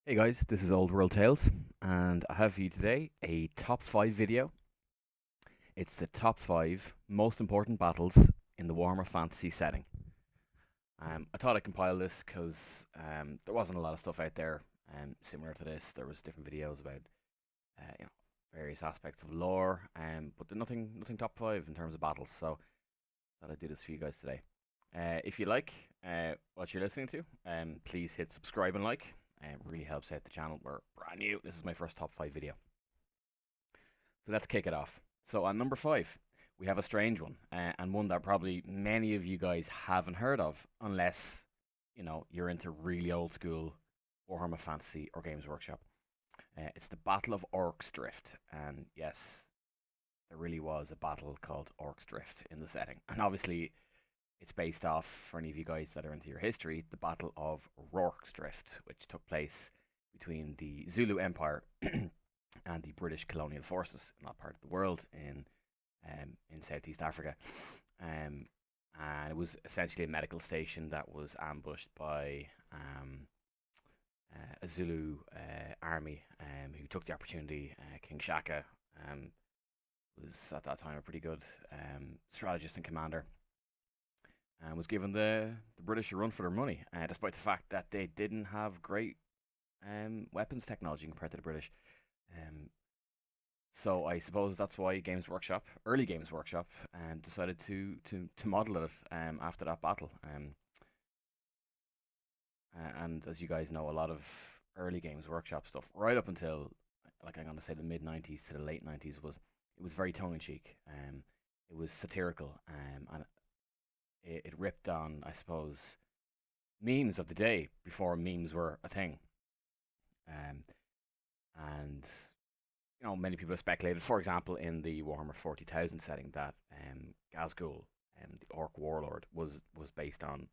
Hey guys, this is Old World Tales, and I have for you today a top 5 video. It's the top 5 most important battles in the Warhammer Fantasy setting. I thought I'd compile this because there wasn't a lot of stuff out there similar to this. There was different videos about various aspects of lore, but there's nothing top 5 in terms of battles. So I thought I'd do this for you guys today. If you like what you're listening to, please hit subscribe and like. It really helps out the channel. We're brand new. This is my first top 5 video. So let's kick it off. So on number 5, we have a strange one, and one that probably many of you guys haven't heard of, unless you're into really old school Warhammer Fantasy or Games Workshop. It's the Battle of Orcs Drift, and yes, there really was a battle called Orcs Drift in the setting, and obviously it's based off, for any of you guys that are into your history, the Battle of Rorke's Drift, which took place between the Zulu Empire and the British colonial forces in that part of the world in Southeast Africa. And it was essentially a medical station that was ambushed by a Zulu army who took the opportunity. King Shaka was at that time a pretty good strategist and commander, and was given the British a run for their money, despite the fact that they didn't have great weapons technology compared to the British. Um, so I suppose that's why Games Workshop, early Games Workshop, decided to model it after that battle. And as you guys know, a lot of early Games Workshop stuff, right up until, like, I'm gonna say, the mid '90s to the late '90s, was very tongue in cheek. It was satirical, and it ripped on, I suppose, memes of the day before memes were a thing. Um, and many people have speculated, for example, in the Warhammer 40,000 setting, that Gazgul, the Orc warlord, was based on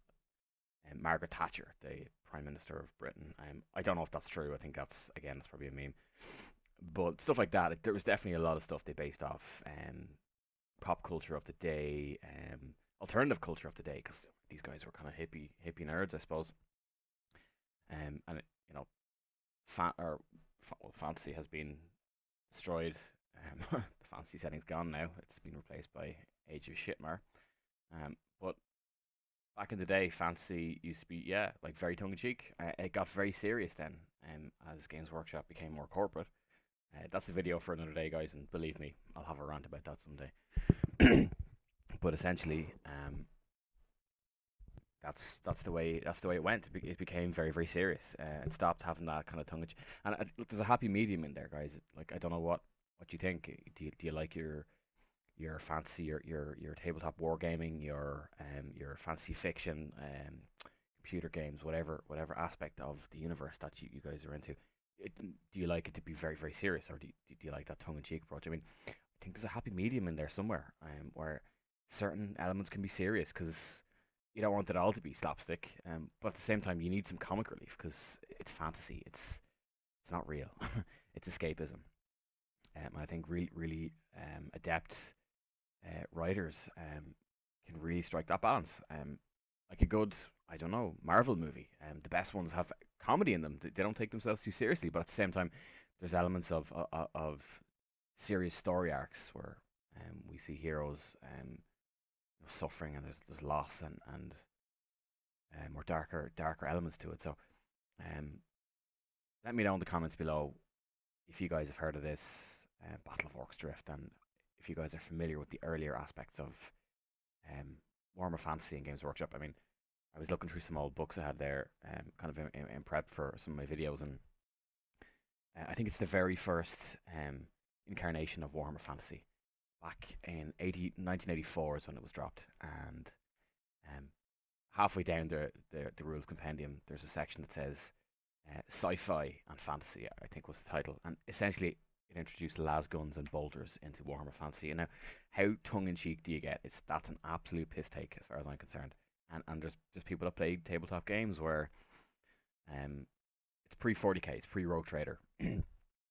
Margaret Thatcher, the Prime Minister of Britain. I don't know if that's true. I think that's probably a meme. But stuff like that, there was definitely a lot of stuff they based off pop culture of the day, alternative culture of the day, because these guys were kind of hippie nerds, I suppose. And fantasy has been destroyed. The fantasy setting's gone now. It's been replaced by Age of Shitmar. But back in the day, fantasy used to be, yeah, like, very tongue in cheek. It got very serious then, as Games Workshop became more corporate. That's a video for another day, guys, and believe me, I'll have a rant about that someday. But essentially, that's the way it went. It became very, very serious. It stopped having that kind of tongue. And look, there's a happy medium in there, guys. Like, I don't know what you think. Do you like your fantasy, your tabletop wargaming, your fantasy fiction, computer games, whatever aspect of the universe that you guys are into? Do you like it to be very, very serious, or do you like that tongue in cheek approach? I mean, I think there's a happy medium in there somewhere, where certain elements can be serious because you don't want it all to be slapstick, but at the same time you need some comic relief because it's fantasy. It's not real. It's escapism. I think really adept writers can really strike that balance. Like a good, I don't know, Marvel movie. The best ones have comedy in them. They don't take themselves too seriously, but at the same time, there's elements of serious story arcs where we see heroes suffering, and there's loss, and more darker elements to it. So um, let me know in the comments below if you guys have heard of this Battle of Orcs Drift, and if you guys are familiar with the earlier aspects of Warhammer Fantasy and Games Workshop. I mean, I was looking through some old books I had there, kind of in prep for some of my videos, and I think it's the very first incarnation of Warhammer Fantasy. Back in 1984 is when it was dropped, and um, halfway down the rules compendium, there's a section that says sci-fi and fantasy, I think was the title, and essentially it introduced las guns and bolters into Warhammer Fantasy. And now, how tongue-in-cheek do you get? That's an absolute piss take as far as I'm concerned. And there's people that play tabletop games where it's pre 40k, it's pre Rogue Trader,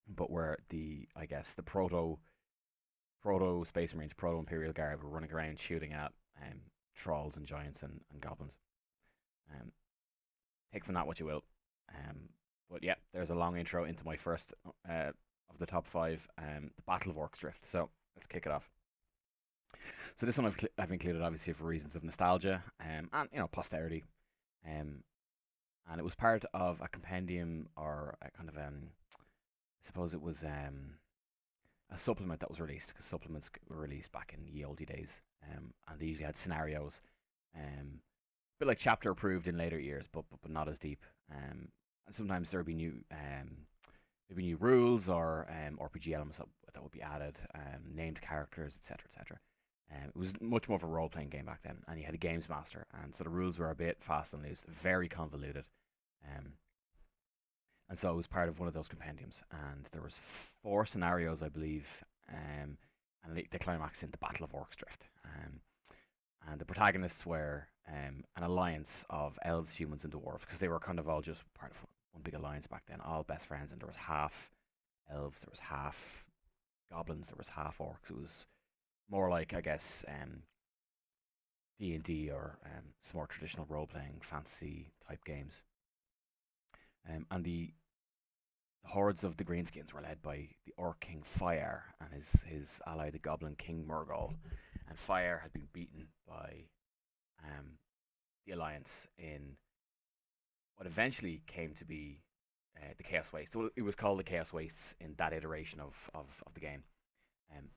but where I guess the proto Space Marines, proto Imperial Guard were running around shooting at trolls and giants and goblins. Um, take from that what you will. But yeah, there's a long intro into my first of the top five, the Battle of Orcs Drift. So let's kick it off. So this one I've included obviously for reasons of nostalgia and posterity, um, and it was part of a compendium or a kind of I suppose it was a supplement that was released because supplements were released back in the oldie days, and they usually had scenarios, a bit like chapter approved in later years, but not as deep. And sometimes there'd be new rules or RPG elements that would be added, named characters, etc., etc. It was much more of a role playing game back then, and you had a games master, and so the rules were a bit fast and loose, very convoluted. Um, and so it was part of one of those compendiums, and there was four scenarios, I believe, and they climaxed in the Battle of Orcs Drift. And the protagonists were an alliance of elves, humans, and dwarves, because they were kind of all just part of one big alliance back then, all best friends, and there was half elves, there was half goblins, there was half orcs. It was more like, I guess, D&D or some more traditional role-playing fantasy type games. And the hordes of the Greenskins were led by the Orc King Fire and his ally, the Goblin King Murgol. And Fire had been beaten by um, the Alliance in what eventually came to be the Chaos Waste. So it was called the Chaos Wastes in that iteration of the game. Um,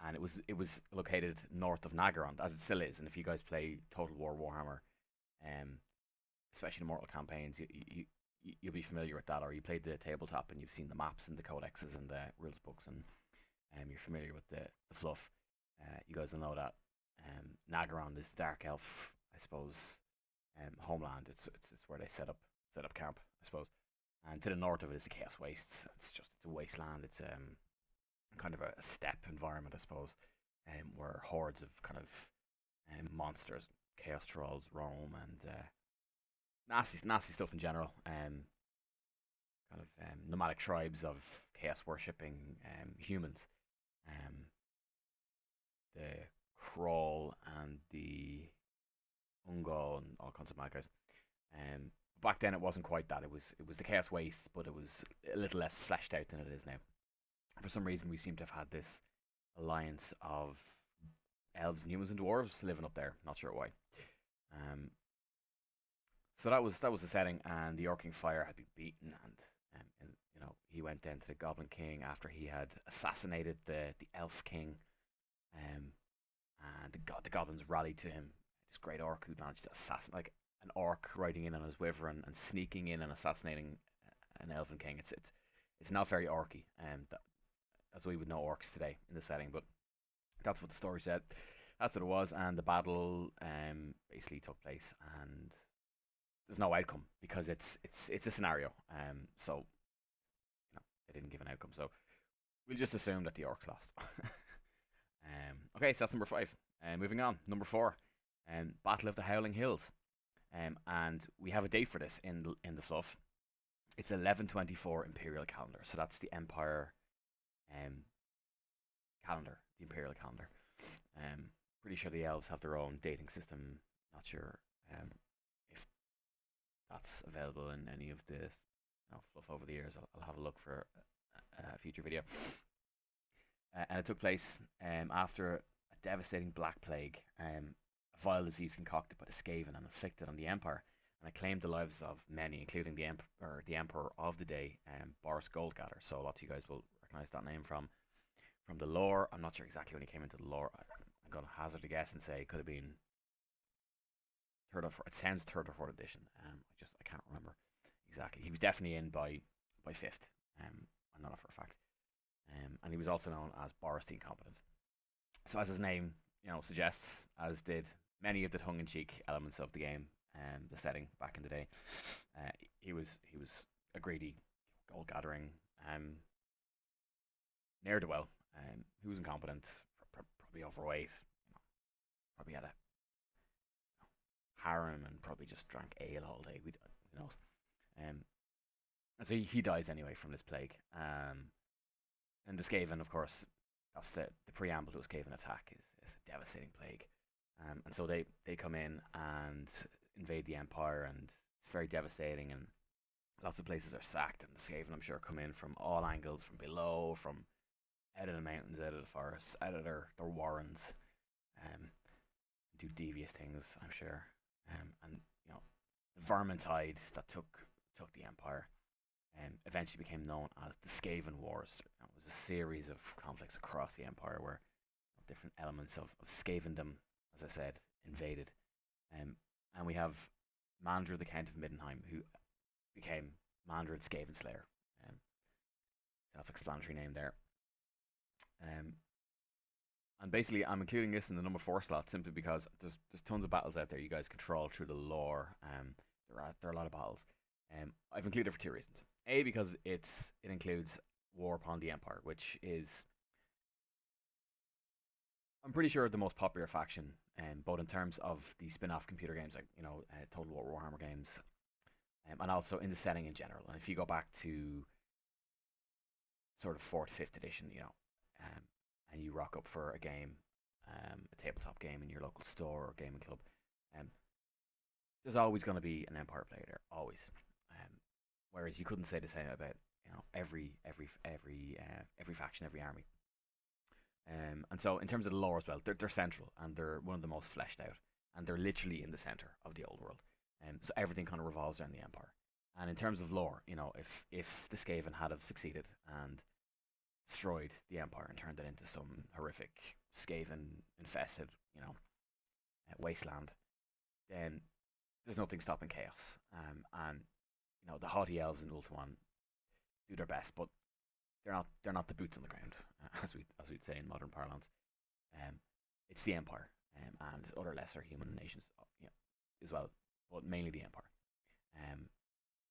and it was located north of Nagaron, as it still is. And if you guys play Total War Warhammer, um, especially the Mortal campaigns, you'll be familiar with that, or you played the tabletop and you've seen the maps and the codexes and the rules books, and you're familiar with the fluff. You guys will know that Nagaron is Dark Elf, I suppose, homeland. It's where they set up camp, I suppose. And to the north of it is the Chaos Wastes. It's a wasteland. It's kind of a steppe environment, I suppose, where hordes of kind of monsters, chaos trolls roam, and nasty stuff in general. Kind of nomadic tribes of chaos worshipping humans. Um, the Crawl and the Ungol and all kinds of mad guys. Back then it wasn't quite that. It was the Chaos Waste, but it was a little less fleshed out than it is now. For some reason, we seem to have had this alliance of elves and humans and dwarves living up there. Not sure why. Um, so that was the setting, and the Orking Fire had been beaten, and he went then to the Goblin King after he had assassinated the Elf King, um, and the goblins rallied to him. This great orc who managed to assassinate, like an orc riding in on his wyvern and sneaking in and assassinating an Elven King. It's not very orky, as we would know orcs today in the setting, but that's what the story said. That's what it was, and the battle basically took place, and there's no outcome because it's a scenario. So they didn't give an outcome, so we'll just assume that the orcs lost. Okay, so that's number five. Moving on, number four, Battle of the Howling Hills, and we have a date for this in the fluff. It's 1124 Imperial calendar, so that's the Empire calendar, the Imperial calendar. Pretty sure the elves have their own dating system. Not sure if that's available in any of the fluff over the years. I'll have a look for a future video. And it took place after a devastating black plague, a vile disease concocted by the Skaven and inflicted on the Empire, and it claimed the lives of many, including the Emperor of the day, Boris Goldgather. So a lot of you guys will recognize that name from the lore. I'm not sure exactly when he came into the lore. I'm going to hazard a guess and say it could have been third or fourth. It sounds third or fourth edition. I can't remember exactly. He was definitely in by fifth. I know that for a fact. And he was also known as Boris the Incompetent. So as his name suggests, as did many of the tongue-in-cheek elements of the game, the setting back in the day, he was a greedy, gold gathering, ne'er do well. He was incompetent, probably overweight, probably had a harem and probably just drank ale all day. Who knows? And so he dies anyway from this plague. And the Skaven, of course, that's the preamble to a Skaven attack is a devastating plague. And so they come in and invade the Empire, and it's very devastating. And Lots of places are sacked, and the Skaven, I'm sure, come in from all angles, from below, from out of the mountains, out of the forests, out of their warrens, um, do devious things, I'm sure. And you know, the Vermintide that took the Empire, eventually became known as the Skaven Wars. It was a series of conflicts across the Empire where different elements of Skavendom, as I said, invaded. And we have Mandra the Count of Middenheim, who became Mandra the Skaven Slayer. Um, Self-explanatory name there. Um, and basically, I'm including this in the number 4 slot simply because there's tons of battles out there you guys can trawl through the lore. There are a lot of battles. I've included it for 2 reasons. A, because it includes war upon the Empire, which is, I'm pretty sure, the most popular faction, both in terms of the spin-off computer games like Total War Warhammer games, and also in the setting in general. And if you go back to sort of 4th, 5th edition, and you rock up for a game, a tabletop game in your local store or gaming club, there's always going to be an Empire player there, always. Whereas you couldn't say the same about every faction, every army. And so in terms of the lore as well, they're central, and they're one of the most fleshed out, and they're literally in the center of the old world. So everything kind of revolves around the Empire. And in terms of lore, if the Skaven had have succeeded and destroyed the Empire and turned it into some horrific Skaven infested, wasteland, then there's nothing stopping chaos. And the haughty elves in Ulthuan do their best, but they're not the boots on the ground, as we'd say in modern parlance. It's the Empire, and other lesser human nations, as well, but mainly the Empire.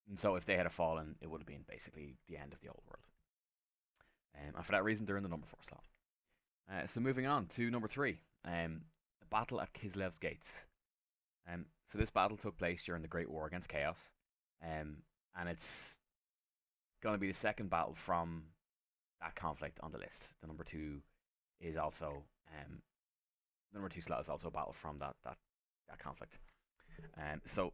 And so if they had fallen, it would have been basically the end of the old world. And for that reason, they're in the number 4 slot. So moving on to number 3, the battle at Kislev's Gates. So this battle took place during the Great War against Chaos, and it's going to be the second battle from that conflict on the list. The number 2 is also the number 2 slot is also a battle from that conflict. So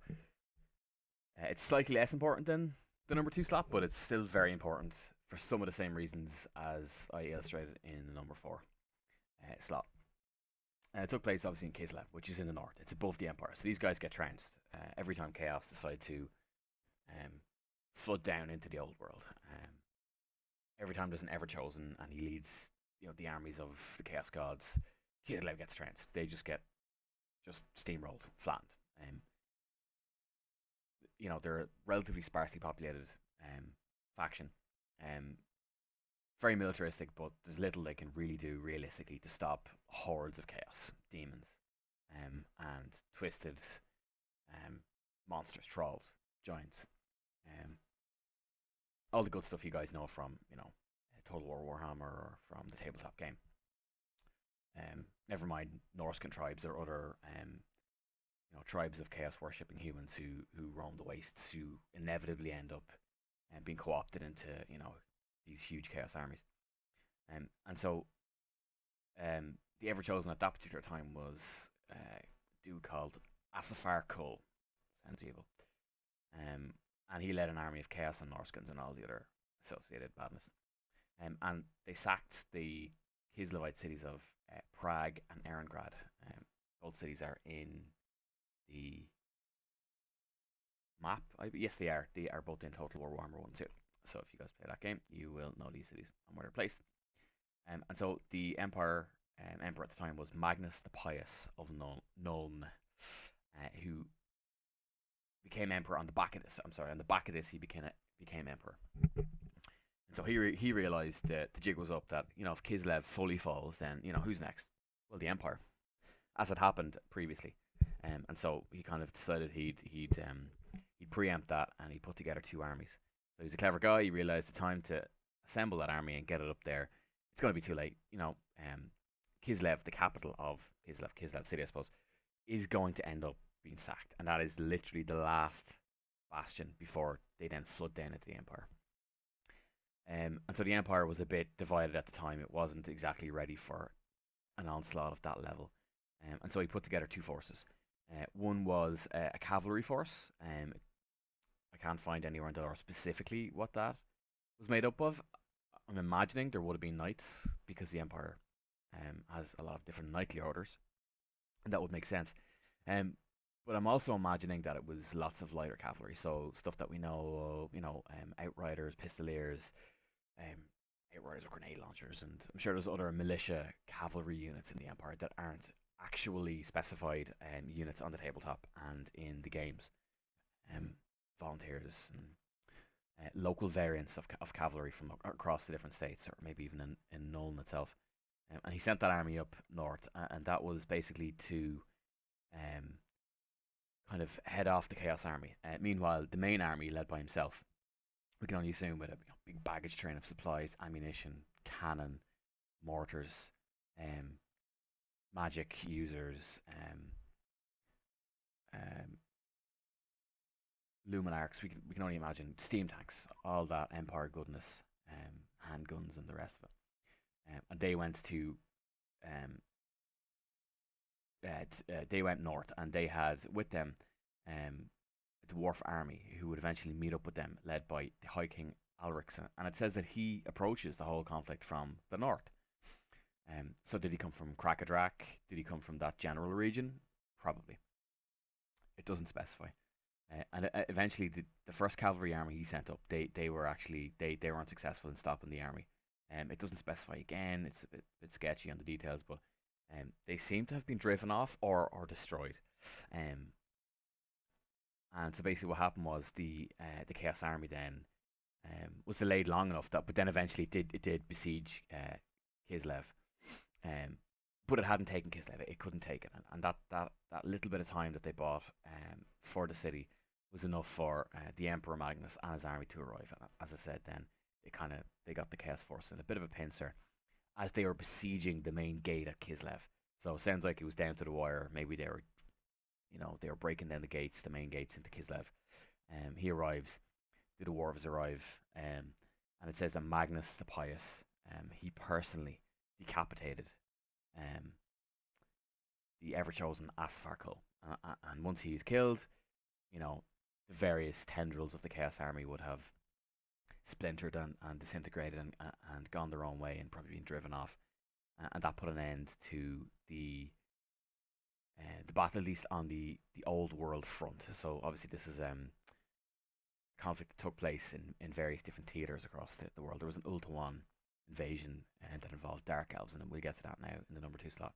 it's slightly less important than the number 2 slot, but it's still very important for some of the same reasons as I illustrated in the number 4 slot. It took place obviously in Kislev, which is in the north. It's above the Empire, so these guys get trounced every time Chaos decide to flood down into the old world. Every time there's an Ever Chosen and he leads the armies of the Chaos Gods, Kislev gets trounced. They just get steamrolled, flattened. They're a relatively sparsely populated faction. Very militaristic, but there's little they can really do realistically to stop hordes of chaos, demons, and twisted monsters, trolls, giants, all the good stuff you guys know from Total War Warhammer or from the tabletop game. Never mind Norscan tribes or other tribes of chaos worshipping humans who roam the wastes, who inevitably end up being co-opted into these huge chaos armies. And so the Ever Chosen at that particular time was a dude called Asafar Kull. Sounds evil. And he led an army of chaos and Norscans and all the other associated badness. And they sacked the Kislevite cities of Prague and Erengrad. Both cities are in the map. Yes, they are. They are both in Total War Warhammer 1 too. So if you guys play that game, you will know these cities and where they're placed. And so the emperor at the time was Magnus the Pious of Nuln, who became emperor on the back of this. On the back of this, he became emperor. And so he realized that the jig was up. That if Kislev fully falls, then who's next? Well, the empire, as had happened previously. And so he kind of decided he'd preempt that, and he put together 2 armies. So he's a clever guy. He realized the time to assemble that army and get it up there, it's going to be too late. Kislev, the capital of Kislev City, I suppose, is going to end up being sacked, and that is literally the last bastion before they then flood down into the empire. And so the empire was a bit divided at the time. It wasn't exactly ready for an onslaught of that level, and so he put together 2 forces. One was a cavalry force, a can't find anywhere in the lore specifically what that was made up of. I'm imagining there would have been knights because the Empire has a lot of different knightly orders, and that would make sense. Um, but I'm also imagining that it was lots of lighter cavalry, so stuff that we know, outriders, pistoliers, um, outriders with grenade launchers, and I'm sure there's other militia cavalry units in the Empire that aren't actually specified units on the tabletop and in the games. Um, Volunteers and local variants of cavalry from across the different states, or maybe even in Nuln itself. And he sent that army up north, and that was basically to um, kind of head off the Chaos Army. Meanwhile, the main army, led by himself, we can only assume with a big baggage train of supplies, ammunition, cannon, mortars, um, magic users, um, luminarcs. We can only imagine steam tanks, all that Empire goodness, handguns, and the rest of it. And they went to um, they went north, and they had with them um, the dwarf army, who would eventually meet up with them, led by the High King Alric. And it says that he approaches the whole conflict from the north. So did he come from Krakadrak? Did he come from that general region? Probably. It doesn't specify. And eventually, the first cavalry army he sent up, they were actually they were unsuccessful in stopping the army. It doesn't specify again. It's a bit sketchy on the details, but they seem to have been driven off or destroyed. Um, and so basically, what happened was the Chaos Army then was delayed long enough that, but then eventually it did besiege Kislev. Um, but it hadn't taken Kislev. It couldn't take it, and that little bit of time that they bought for the city was enough for the Emperor Magnus and his army to arrive. And as I said, then they got the Chaos Force in a bit of a pincer as they were besieging the main gate at Kislev. So it sounds like it was down to the wire. Maybe they were breaking down the gates, the main gates into Kislev. He arrives. The dwarves arrive, and it says that Magnus the Pious, he personally decapitated um, the ever chosen Asfarkul. And once he's killed, the various tendrils of the Chaos Army would have splintered and disintegrated and gone their own way and probably been driven off. And that put an end to the battle, at least on the old world front. So obviously this is conflict that took place in various different theaters across the world. There was an Ultuan invasion that involved Dark Elves, and we'll get to that now in the number 2 slot.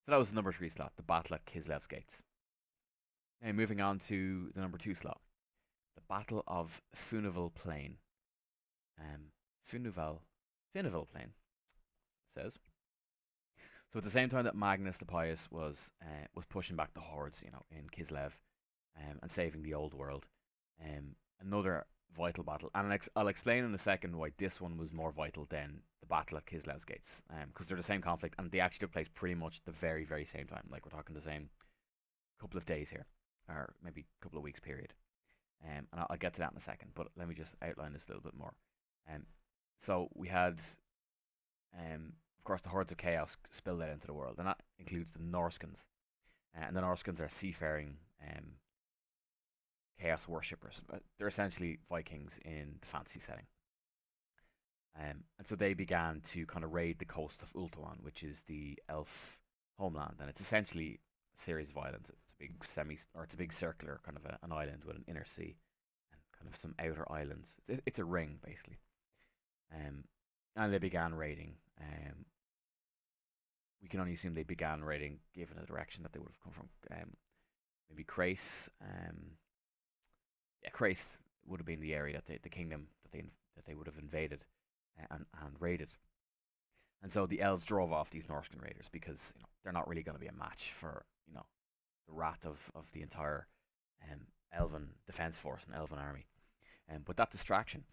So that was the number 3 slot, the battle at Kislev's Gates. Now moving on to the number 2 slot, the Battle of Funeval Plain. Funeval Plain says. So at the same time that Magnus the Pious was pushing back the hordes, in Kislev, and saving the old world, another vital battle, and I'll explain in a second why this one was more vital than the battle at Kislev's Gates, because they're the same conflict, and they actually took place pretty much the very, very same time. Like, we're talking the same couple of days here, or maybe a couple of weeks period. And I'll get to that in a second, but let me just outline this a little bit more. So we had, of course, the hordes of chaos spilled out into the world, and that includes the Norskins. And the Norskins are seafaring chaos worshippers. They're essentially Vikings in the fantasy setting. And so they began to kind of raid the coast of Ultuan, which is the elf homeland, and it's essentially a series of islands. It's a big circular kind of an island with an inner sea and kind of some outer islands. It's a ring basically. And they began raiding. We can only assume they began raiding given the direction that they would have come from. Maybe Krace. Krace would have been the area that the kingdom that they would have invaded and raided. And so the elves drove off these Norscan raiders because they're not really going to be a match for the wrath of the entire elven defense force and elven army. But that distraction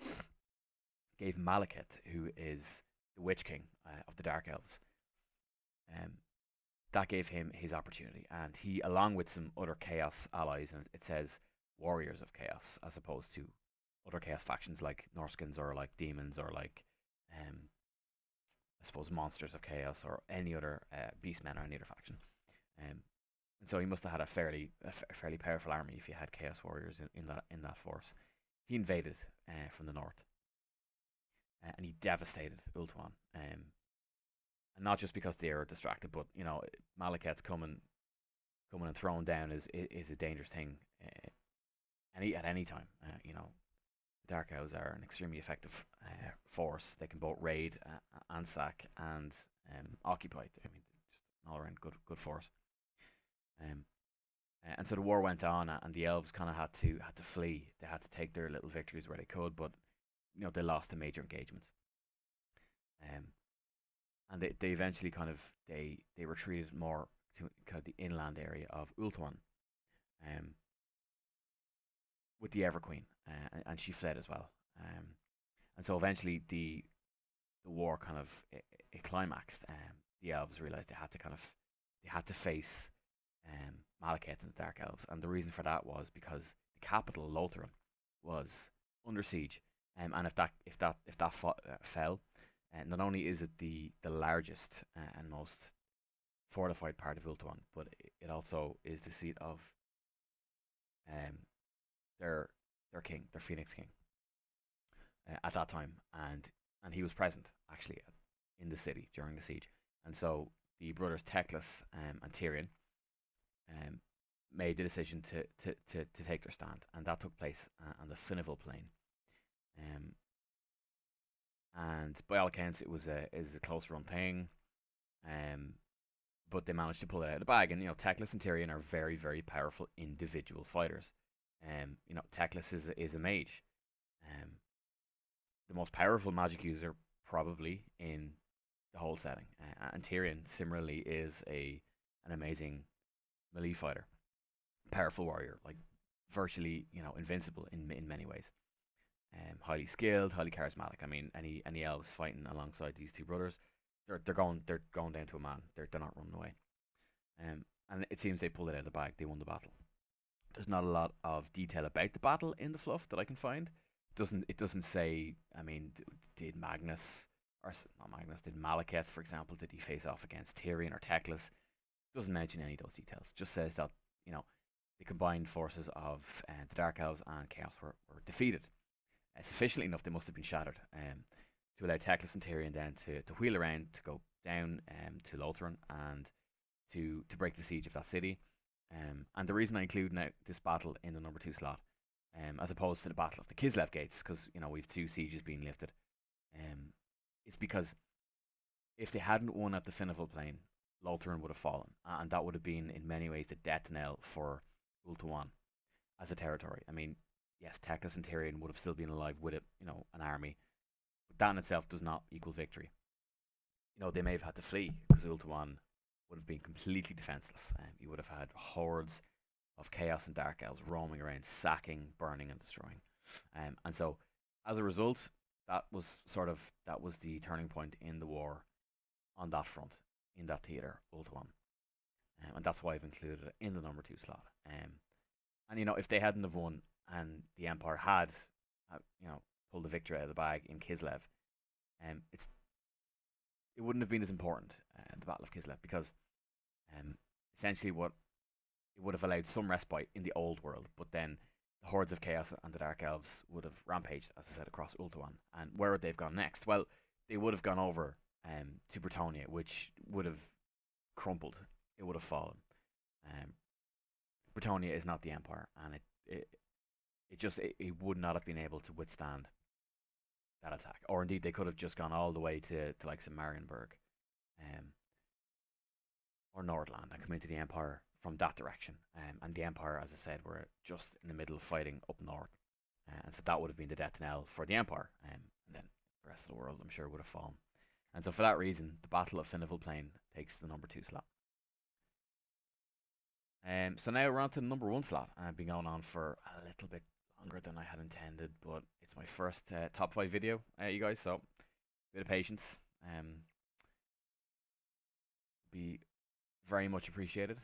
gave Malekith, who is the Witch King of the Dark Elves, that gave him his opportunity, and he, along with some other Chaos allies, and it says warriors of Chaos, as opposed to other Chaos factions like Norskins or like demons or like, I suppose, monsters of Chaos or any other beastmen or any other faction. And so he must have had a fairly powerful army if you had Chaos warriors in that force. he invaded from the north, and he devastated Ultuan. And not just because they are distracted, but Malekith's coming and throwing down is a dangerous thing, at any time. The Dark Elves are an extremely effective force. They can both raid and sack and occupy. I mean, just an all around good force. Um, and so the war went on, and the elves kind of had to flee. They had to take their little victories where they could, but they lost the major engagements. Um, and they eventually they retreated more to kind of the inland area of Ultuan, um, with the Everqueen, and she fled as well. And so eventually the war kind of it climaxed. The elves realized they had to face Malekith and the Dark Elves, and the reason for that was because the capital Lothlorien was under siege. And if that fell, not only is it the largest and most fortified part of Ultuan, but it also is the seat of um, their king, their Phoenix King, at that time, and he was present actually in the city during the siege. And so the brothers Teclis and Tyrion made the decision to take their stand, and that took place on the Finneville Plain. Um, and by all accounts, it was a close run thing. Um, but they managed to pull it out of the bag. And Teclis and Tyrion are very, very powerful individual fighters. Teclis is a mage, um, the most powerful magic user probably in the whole setting. And Tyrion similarly is an amazing melee fighter, powerful warrior, like virtually invincible in many ways. Highly skilled, highly charismatic. I mean, any elves fighting alongside these two brothers, they're going down to a man. They're not running away. And it seems they pulled it out of the bag. They won the battle. There's not a lot of detail about the battle in the fluff that I can find. It doesn't say. I mean, did Magnus or not Magnus? Did Malekith, for example, did he face off against Tyrion or Teclis? Doesn't mention any of those details. Just says that the combined forces of the Dark Elves and Chaos were defeated. Sufficiently enough, they must have been shattered to allow Teclis and Tyrion then to wheel around, to go down to Lothlorien and to break the siege of that city. And the reason I include now this battle in the number 2 slot, as opposed to the Battle of the Kislev Gates, because we've 2 sieges being lifted, is because if they hadn't won at the Finneville Plain, Lothlorien would have fallen, and that would have been in many ways the death knell for Ultuan as a territory. I mean, yes, Teclis and Tyrion would have still been alive with an army, but that in itself does not equal victory. They may have had to flee because Ultuan would have been completely defenseless. You would have had hordes of chaos and dark elves roaming around, sacking, burning, and destroying. And so, as a result, that was the turning point in the war on that front, in that theater, Ultuan. And that's why I've included it in the number 2 slot. And if they hadn't have won and the Empire had, pulled the victory out of the bag in Kislev, it wouldn't have been as important, the Battle of Kislev, because essentially what it would have allowed some respite in the old world, but then the hordes of chaos and the Dark Elves would have rampaged, as I said, across Ultuan. And where would they've gone next? Well, they would have gone over to Bretonnia, which would have crumpled. It would have fallen. Bretonnia is not the Empire, and it would not have been able to withstand that attack. Or indeed, they could have just gone all the way to like some Marienburg, or Nordland, and come into the Empire from that direction. And the Empire, as I said, were just in the middle of fighting up north, and so that would have been the death knell for the Empire. And then the rest of the world, I'm sure, would have fallen. And so for that reason, the Battle of Finneville Plain takes the number 2 slot. So now we're on to the number 1 slot. I've been going on for a little bit longer than I had intended, but it's my first top 5 video, you guys, so a bit of patience. Be very much appreciated.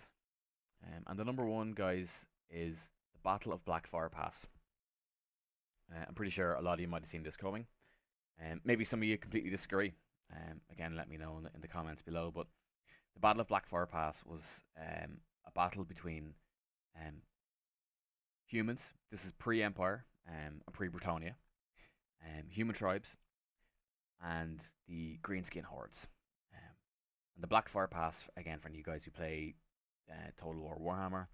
And the number 1, guys, is the Battle of Blackfire Pass. I'm pretty sure a lot of you might have seen this coming. Maybe some of you completely disagree. Again, let me know in the comments below. But the Battle of Blackfire Pass was a battle between humans. This is pre-Empire. and pre-Britannia, human tribes, and the greenskin hordes. Um, and the Blackfire Pass, again, for you guys who play Total War Warhammer,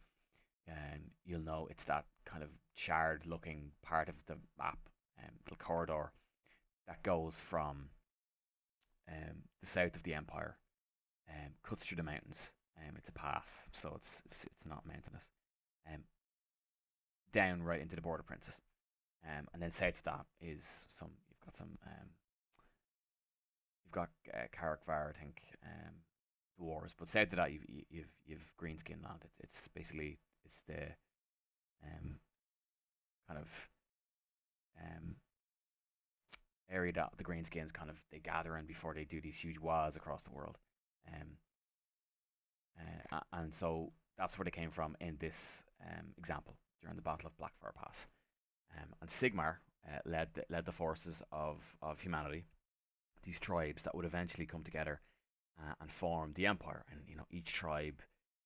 you'll know it's that kind of charred-looking part of the map, little corridor that goes from the south of the Empire, cuts through the mountains. It's a pass, so it's not mountainous. Um, Down right into the Border Princes, and then south of that is you've got Carrickvar, I think, dwarves, but south of that you've Greenskin land. It's basically it's the kind of um, area that the Greenskins kind of they gather in before they do these huge wars across the world. Um, and so that's where they came from in this example during the Battle of Blackfire Pass. And Sigmar led the forces of humanity, these tribes that would eventually come together and form the empire. And each tribe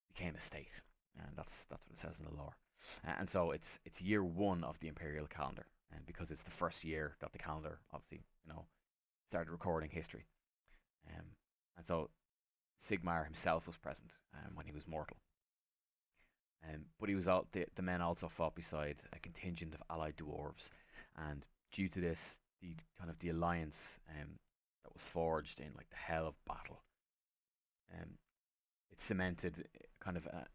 became a state, and that's what it says in the lore. And so it's year one of the imperial calendar, and because it's the first year that the calendar obviously started recording history. Um, and so Sigmar himself was present when he was mortal. But he was the men also fought beside a contingent of allied dwarves, and due to this, the alliance that was forged in like the hell of battle, um, it cemented kind of a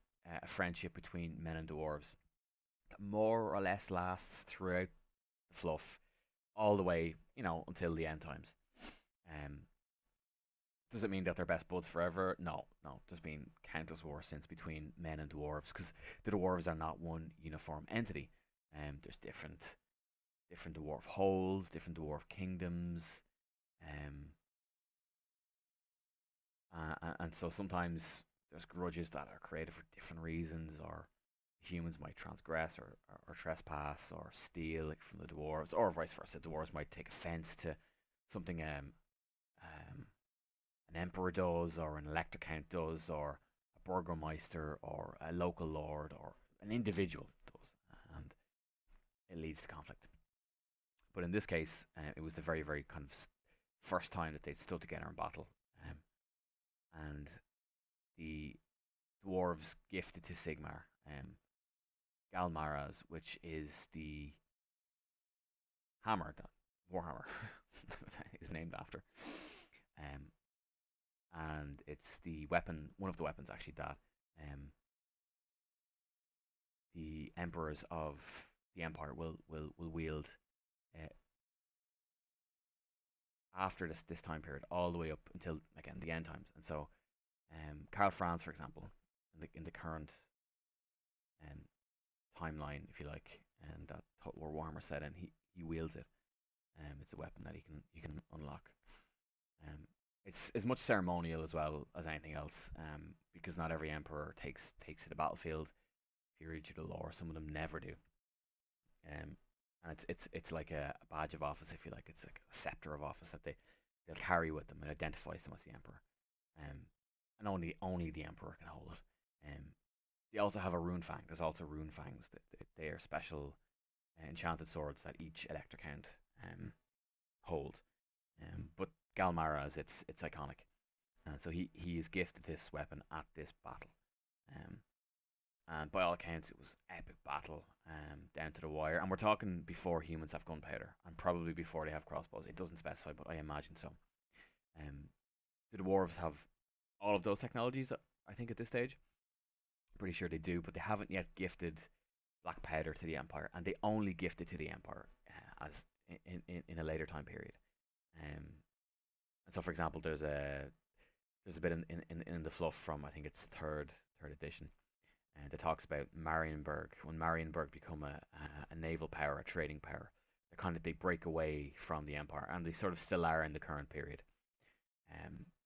friendship between men and dwarves that more or less lasts throughout the fluff, all the way until the end times. Um, does it mean that they're best buds forever? No, no. There's been countless wars since between men and dwarves because the dwarves are not one uniform entity. There's different dwarf holds, different dwarf kingdoms, um, and so sometimes there's grudges that are created for different reasons, or humans might transgress or trespass or steal like, from the dwarves, or vice versa. Dwarves might take offense to something um, an emperor does, or an elector count does, or a burgomaster, or a local lord, or an individual does, and it leads to conflict. But in this case, it was the very, very kind of first time that they'd stood together in battle, and the dwarves gifted to Sigmar Galmaras, which is the hammer that Warhammer is named after. Um, and it's the weapon, one of the weapons actually that the emperors of the empire will wield uh, after this time period, all the way up until again the end times. And so, Karl Franz, for example, in the current um, timeline, if you like, and that Total War Warhammer set in, he wields it. It's a weapon that he can unlock. Um, it's as much ceremonial as well as anything else, because not every emperor takes to the battlefield. If you read through the lore, some of them never do. Um, and it's like a badge of office, if you like. It's like a scepter of office that they'll carry with them and identifies them as the emperor. Um, and only the emperor can hold it. They also have a rune fang. There's also rune fangs. They are special enchanted swords that each elector count hold. But Galmara's it's iconic, and so he is gifted this weapon at this battle. Um, and by all accounts, it was epic battle, down to the wire. And we're talking before humans have gunpowder, and probably before they have crossbows. It doesn't specify, but I imagine so. Um, the dwarves have all of those technologies, I think, at this stage. Pretty sure they do, but they haven't yet gifted black powder to the empire, and they only gift it to the empire as in a later time period. Um, and so, for example, there's a bit in the fluff from I think it's third edition, and that talks about Marienburg. When Marienburg become a naval power, a trading power, they break away from the empire, and they sort of still are in the current period.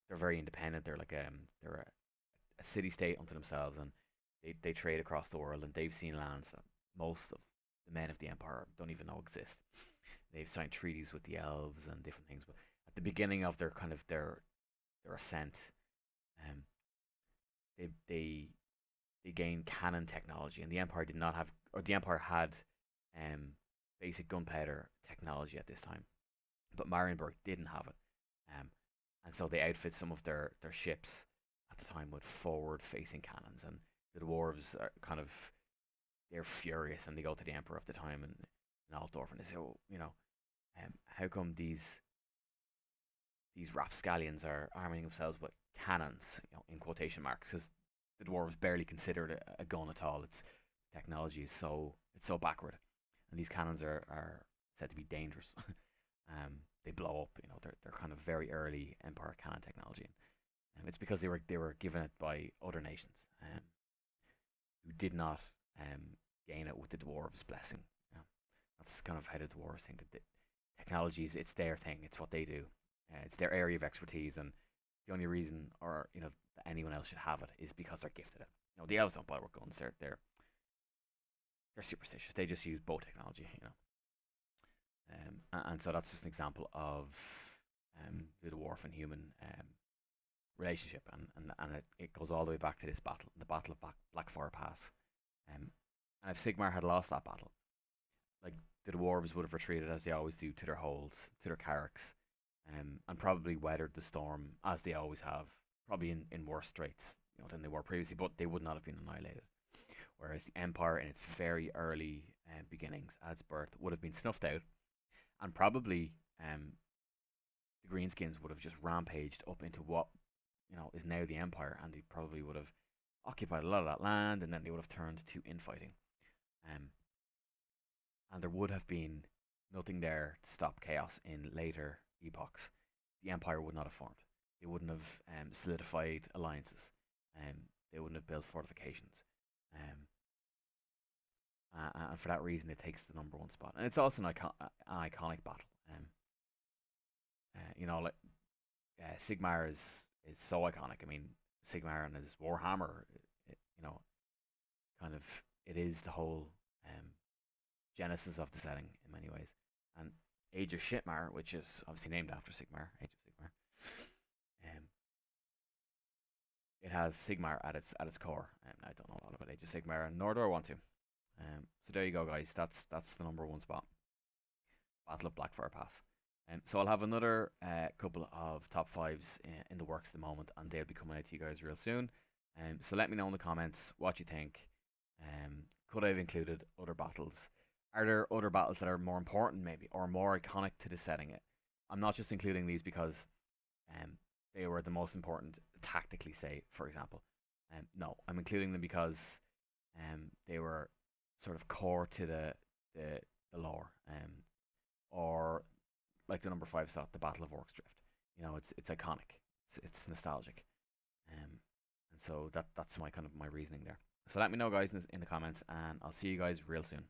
They're very independent. They're a city state unto themselves, and they trade across the world, and they've seen lands that most of the men of the empire don't even know exist. They've signed treaties with the elves and different things, but at the beginning of their ascent, um, they gained cannon technology, and the empire did not have, or the empire had, basic gunpowder technology at this time, but Marienburg didn't have it. Um, and so they outfit some of their ships at the time with forward-facing cannons, and the dwarves are kind of they're furious, and they go to the emperor of the time in Altdorf, and they say, oh, how come these rapscallions are arming themselves with cannons, in quotation marks, because the dwarves barely considered a gun at all. Its technology is so backward, and these cannons are said to be dangerous. They blow up. They're kind of very early Empire cannon technology. It's because they were given it by other nations who did not gain it with the dwarves' blessing. You know, that's kind of how the dwarves think that the technologies it's their thing. It's what they do. It's their area of expertise, and the only reason, or that anyone else should have it is because they're gifted it. The elves don't bother with guns. They're superstitious. They just use bow technology. And so that's just an example of the dwarf and human relationship, and it goes all the way back to this battle, the Battle of Blackfire Pass. And if Sigmar had lost that battle, like the dwarves would have retreated as they always do to their holds, to their carracks, and probably weathered the storm as they always have, probably in worse straits than they were previously, but they would not have been annihilated. Whereas the Empire, in its very early beginnings, at its birth, would have been snuffed out, and probably the Greenskins would have just rampaged up into what is now the Empire, and they probably would have occupied a lot of that land, and then they would have turned to infighting. Um, and there would have been nothing there to stop chaos in later epochs. The Empire would not have formed. They wouldn't have solidified alliances. They wouldn't have built fortifications. Um, and for that reason, it takes the number one spot. And it's also an iconic battle. Like Sigmar is so iconic. I mean, Sigmar and his Warhammer, it, you know, kind of it is the whole genesis of the setting in many ways. And Age of Shitmar, which is obviously named after Sigmar, Age of Sigmar, um, it has Sigmar at its core. I don't know a lot about Age of Sigmar, and nor do I want to. So there you go, guys. That's the number one spot. Battle of Blackfire Pass. So I'll have another couple of top fives in the works at the moment, and they'll be coming out to you guys real soon. So let me know in the comments what you think. Could I have included other battles? Are there other battles that are more important, maybe, or more iconic to the setting? I'm not just including these because um, they were the most important tactically, say, for example. No, I'm including them because they were sort of core to the lore, or like the number five slot, the Battle of Orcs Drift. It's iconic. It's nostalgic, and so that's my kind of my reasoning there. So let me know, guys, in the comments, and I'll see you guys real soon.